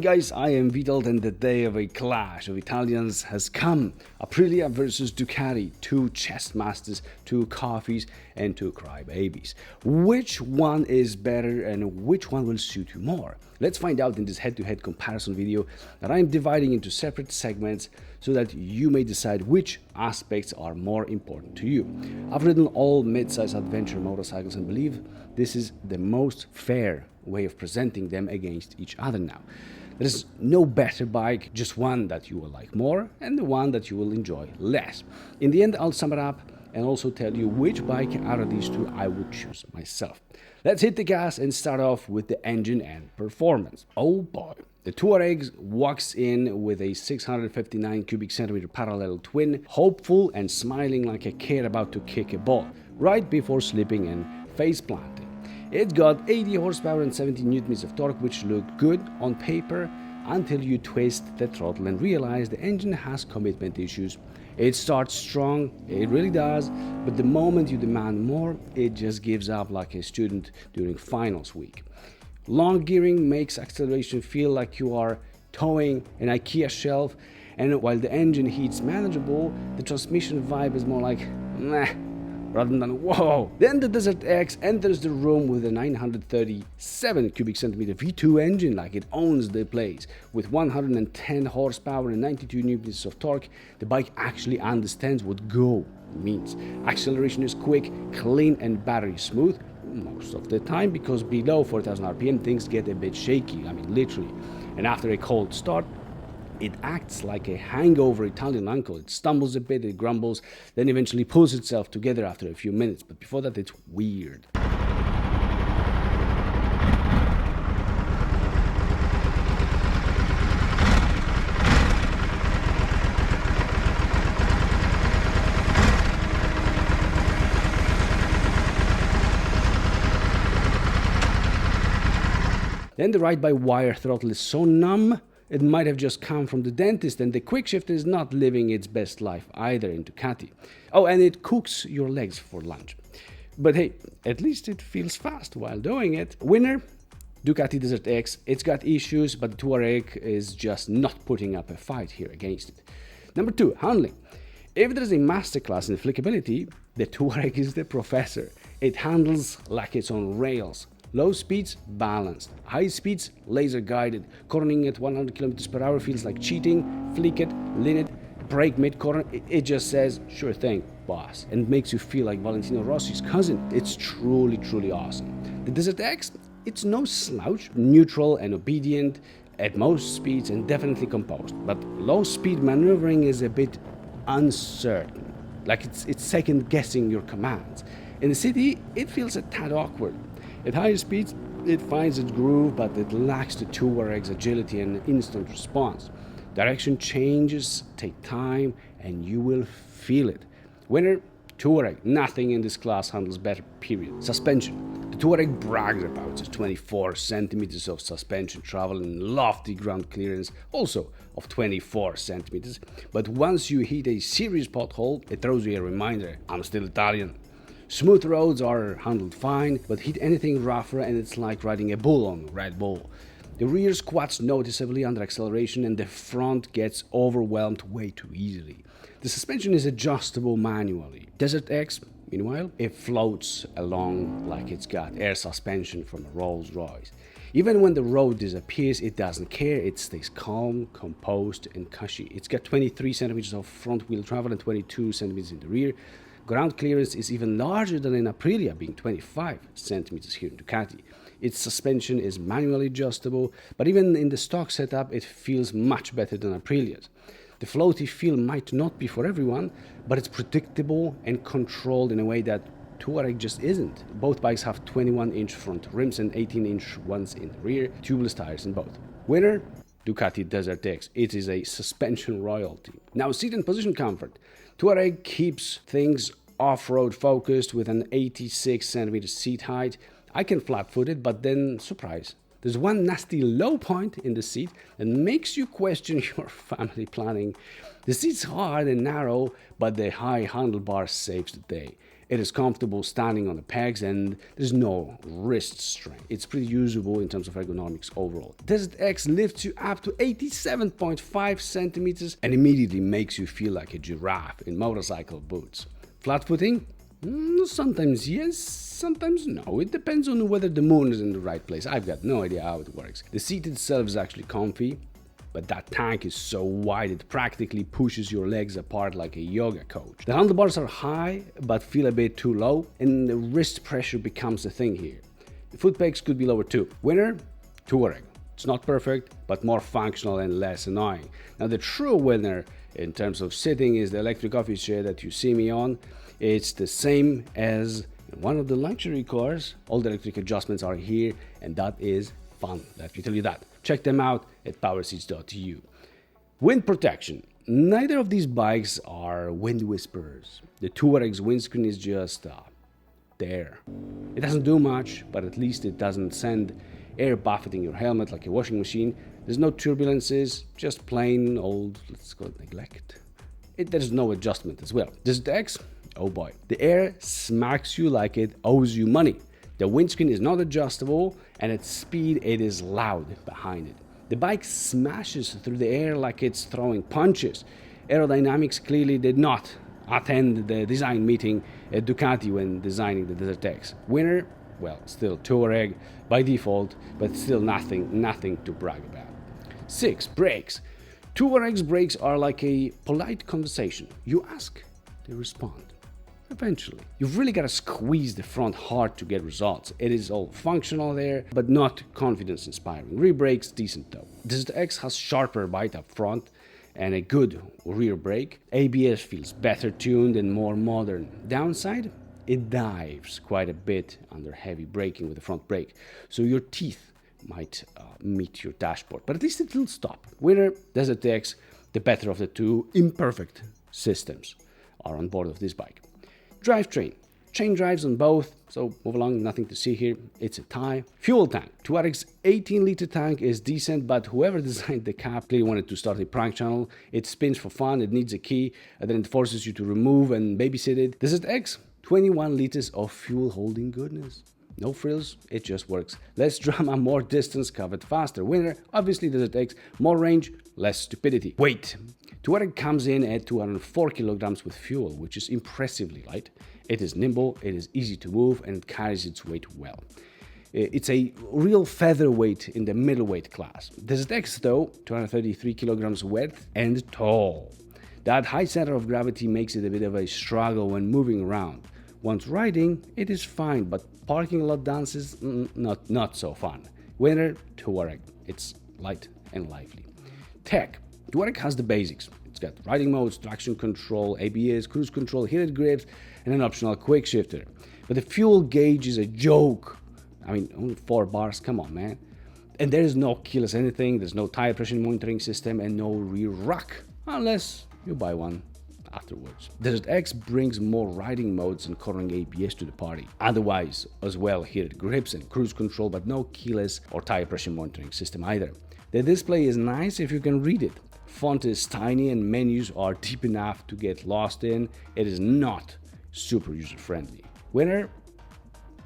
guys, I am Vitold and the day of a clash of Italians has come. Aprilia versus Ducati, two chess masters, two coffees and two crybabies. Which one is better and which one will suit you more? Let's find out in this head-to-head comparison video that I am dividing into separate segments so that you may decide which aspects are more important to you. I've ridden all mid-size adventure motorcycles and believe this is the most fair way of presenting them against each other now. There is no better bike, just one that you will like more and the one that you will enjoy less. In the end, I'll sum it up and also tell you which bike out of these two I would choose myself. Let's hit the gas and start off with the engine and performance. Oh boy. The Tuareg walks in with a 659 cubic centimeter parallel twin, hopeful and smiling like a kid about to kick a ball, right before slipping and face planting. It's got 80 horsepower and 70 newton-meters of torque, which looked good on paper until you twist the throttle and realize the engine has commitment issues. It starts strong, it really does, but the moment you demand more, it just gives up like a student during finals week. Long gearing makes acceleration feel like you are towing an IKEA shelf, and while the engine heat's manageable, the transmission vibe is more like meh, rather than whoa. Then the DesertX enters the room with a 937 cubic centimeter V2 engine like it owns the place. With 110 horsepower and 92 newton-meters of torque, the bike actually understands what go means. Acceleration is quick, clean and battery smooth most of the time, because below 4,000 RPM things get a bit shaky, I mean literally. And after a cold start, it acts like a hangover Italian uncle. It stumbles a bit, it grumbles, then eventually pulls itself together after a few minutes. But before that, it's weird. Then the ride-by-wire throttle is so numb, it might have just come from the dentist, and the quick shifter is not living its best life either in Ducati. Oh, and it cooks your legs for lunch. But hey, at least it feels fast while doing it. Winner, Ducati DesertX. It's got issues, but the Tuareg is just not putting up a fight here against it. Number 2, handling. If there is a masterclass in flickability, the Tuareg is the professor. It handles like it's on rails. Low speeds, balanced. High speeds, laser guided. Cornering at 100 kilometers per hour feels like cheating. Flick it, lean it, brake mid-corner. It just says, sure thing, boss. And makes you feel like Valentino Rossi's cousin. It's truly, truly awesome. The DesertX, it's no slouch. Neutral and obedient at most speeds and definitely composed. But low speed maneuvering is a bit uncertain. Like it's second guessing your commands. In the city, it feels a tad awkward. At higher speeds, it finds its groove, but it lacks the Tuareg's agility and instant response. Direction changes take time, and you will feel it. Winner, Tuareg. Nothing in this class handles better, period. Suspension. The Tuareg brags about its 24 centimeters of suspension travel and lofty ground clearance, also of 24 centimeters. But once you hit a serious pothole, it throws you a reminder, I'm still Italian. Smooth roads are handled fine, but hit anything rougher and it's like riding a bull on Red Bull. The rear squats noticeably under acceleration and the front gets overwhelmed way too easily. The suspension is adjustable manually. DesertX, meanwhile, it floats along like it's got air suspension from a Rolls Royce. Even when the road disappears, it doesn't care. It stays calm, composed and cushy. It's got 23 centimeters of front wheel travel and 22 centimeters in the rear. Ground clearance is even larger than in Aprilia, being 25 centimeters here in Ducati. Its suspension is manually adjustable, but even in the stock setup, it feels much better than Aprilia's. The floaty feel might not be for everyone, but it's predictable and controlled in a way that Tuareg just isn't. Both bikes have 21-inch front rims and 18-inch ones in the rear, tubeless tires in both. Winner, Ducati DesertX. It is a suspension royalty. Now, seat and position comfort. Tuareg keeps things off-road focused with an 86 centimeter seat height. I can flat-foot it, but then, surprise, there's one nasty low point in the seat that makes you question your family planning. The seat's hard and narrow, but the high handlebar saves the day. It is comfortable standing on the pegs and there's no wrist strain. It's pretty usable in terms of ergonomics overall. DesertX lifts you up to 87.5 centimeters and immediately makes you feel like a giraffe in motorcycle boots. Flat footing? Sometimes yes, sometimes no. It depends on whether the moon is in the right place. I've got no idea how it works. The seat itself is actually comfy, but that tank is so wide it practically pushes your legs apart like a yoga coach. The handlebars are high but feel a bit too low, and the wrist pressure becomes a thing here. The foot pegs could be lower too. Winner? Tuareg. It's not perfect, but more functional and less annoying. Now the true winner in terms of sitting is the electric office chair that you see me on. It's the same as one of the luxury cars. All the electric adjustments are here, and that is fun, let me tell you that. Check them out at powerseats.eu. Wind protection. Neither of these bikes are wind whisperers. The Tuareg's windscreen is just there. It doesn't do much, but at least it doesn't send air buffeting your helmet like a washing machine. There's no turbulences, just plain old, let's call it neglect. There's no adjustment as well. DesertX, oh boy. The air smacks you like it owes you money. The windscreen is not adjustable, and at speed it is loud behind it. The bike smashes through the air like it's throwing punches. Aerodynamics clearly did not attend the design meeting at Ducati when designing the DesertX. Winner? Well, still Tuareg by default, but still nothing to brag about. 6. Brakes. Tuareg's brakes are like a polite conversation. You ask, they respond. Eventually. You've really got to squeeze the front hard to get results. It is all functional there, but not confidence inspiring. Rear brakes, decent though. DesertX has sharper bite up front and a good rear brake. ABS feels better tuned and more modern. Downside? It dives quite a bit under heavy braking with the front brake, so your teeth might meet your dashboard, but at least it will stop. Winner, DesertX, the better of the two imperfect systems are on board of this bike. Drivetrain. Chain drives on both, so move along, nothing to see here. It's a tie. Fuel tank. Tuareg's 18-liter tank is decent, but whoever designed the cap clearly wanted to start a prank channel. It spins for fun, it needs a key, and then it forces you to remove and babysit it. DesertX, 21 liters of fuel holding goodness. No frills, it just works. Less drama, more distance covered faster. Winner, obviously DesertX, more range, less stupidity. Weight. Tuareg comes in at 204 kilograms with fuel, which is impressively light. It is nimble, it is easy to move, and it carries its weight well. It's a real featherweight in the middleweight class. DesertX though, 233 kilograms width and tall. That high center of gravity makes it a bit of a struggle when moving around. Once riding, it is fine, but parking a lot dances, not so fun. Winner, Tuareg. It's light and lively. Tech. Tuareg has the basics. It's got riding modes, traction control, ABS, cruise control, heated grips, and an optional quick shifter. But the fuel gauge is a joke. I mean, only 4 bars, come on, man. And there is no keyless anything, there's no tire pressure monitoring system, and no rear rack, unless you buy one afterwards. DesertX brings more riding modes and cornering ABS to the party. Otherwise, as well, heated grips and cruise control, but no keyless or tire pressure monitoring system either. The display is nice if you can read it. Font is tiny and menus are deep enough to get lost in. It is not super user-friendly. Winner?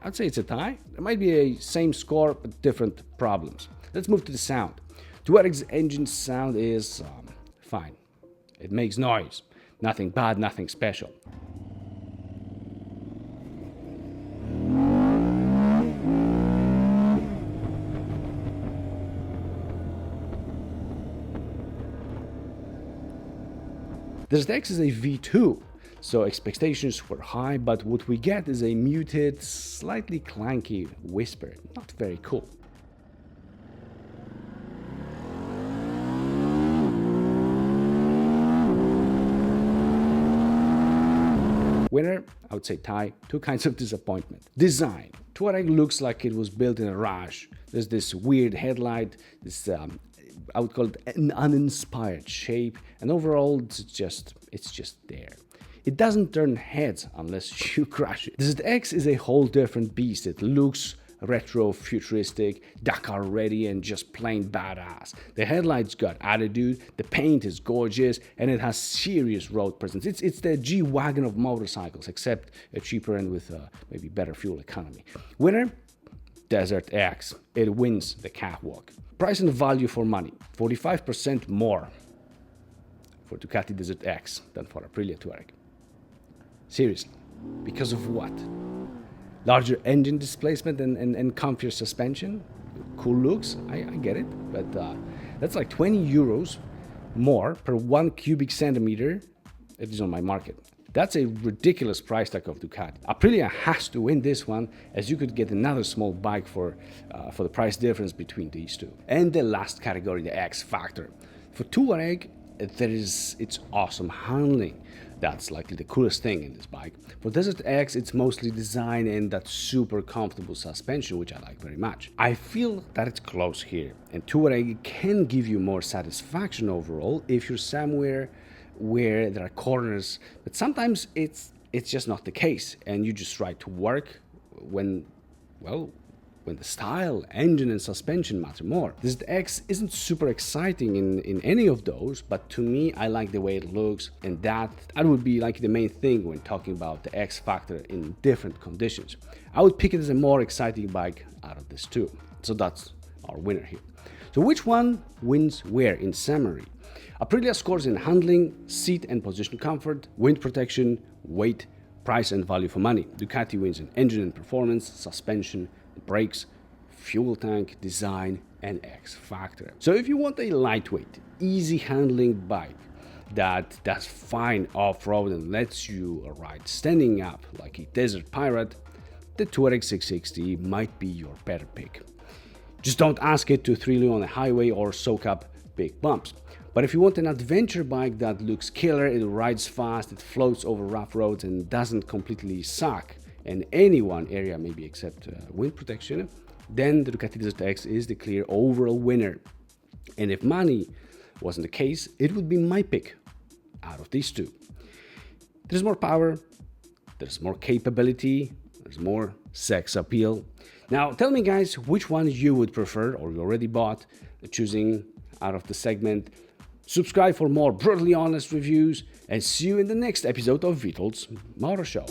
I'd say it's a tie. There might be a same score, but different problems. Let's move to the sound. Tuareg's engine sound is fine. It makes noise. Nothing bad, nothing special. DesertX is a V2, so expectations were high, but what we get is a muted, slightly clanky whisper. Not very cool. Winner, I would say tie. Two kinds of disappointment. Design. Tuareg looks like it was built in a rush. There's this weird headlight, this I would call it an uninspired shape, and overall it's just there. It doesn't turn heads unless you crash it. DesertX is a whole different beast. It looks retro, futuristic, Dakar ready, and just plain badass. The headlights got attitude, the paint is gorgeous, and it has serious road presence. It's the G-Wagon of motorcycles, except cheaper and with maybe better fuel economy. Winner? DesertX. It wins the catwalk. Price and value for money, 45% more for Ducati DesertX than for Aprilia Tuareg. Seriously, because of what? Larger engine displacement and comfier suspension? Cool looks, I get it, but that's like 20 euros more per 1 cubic centimeter, at least on my market. That's a ridiculous price tag of Ducati. Aprilia has to win this one, as you could get another small bike for the price difference between these two. And the last category, the X Factor. For Tuareg, there is its awesome handling. That's likely the coolest thing in this bike. For DesertX, it's mostly design and that super comfortable suspension, which I like very much. I feel that it's close here, and Tuareg can give you more satisfaction overall if you're somewhere where there are corners, but sometimes it's just not the case, and you just ride to work when the style, engine, and suspension matter more. This X isn't super exciting in any of those, but to me, I like the way it looks, and that would be like the main thing when talking about the X Factor in different conditions. I would pick it as a more exciting bike out of these two. So that's our winner here. So which one wins where in summary? Aprilia scores in handling, seat and position comfort, wind protection, weight, price and value for money. Ducati wins in engine and performance, suspension, brakes, fuel tank, design, and X Factor. So if you want a lightweight, easy handling bike that does fine off-road and lets you ride standing up like a desert pirate, the Tuareg 660 might be your better pick. Just don't ask it to thrill you on the highway or soak up big bumps. But if you want an adventure bike that looks killer, it rides fast, it floats over rough roads and doesn't completely suck in any one area, maybe except wind protection, then the Ducati DesertX is the clear overall winner. And if money wasn't the case, it would be my pick out of these two. There's more power, there's more capability, there's more sex appeal. Now tell me guys which one you would prefer or you already bought, choosing out of the segment. Subscribe for more brutally honest reviews, and see you in the next episode of Vitol's Motor Show.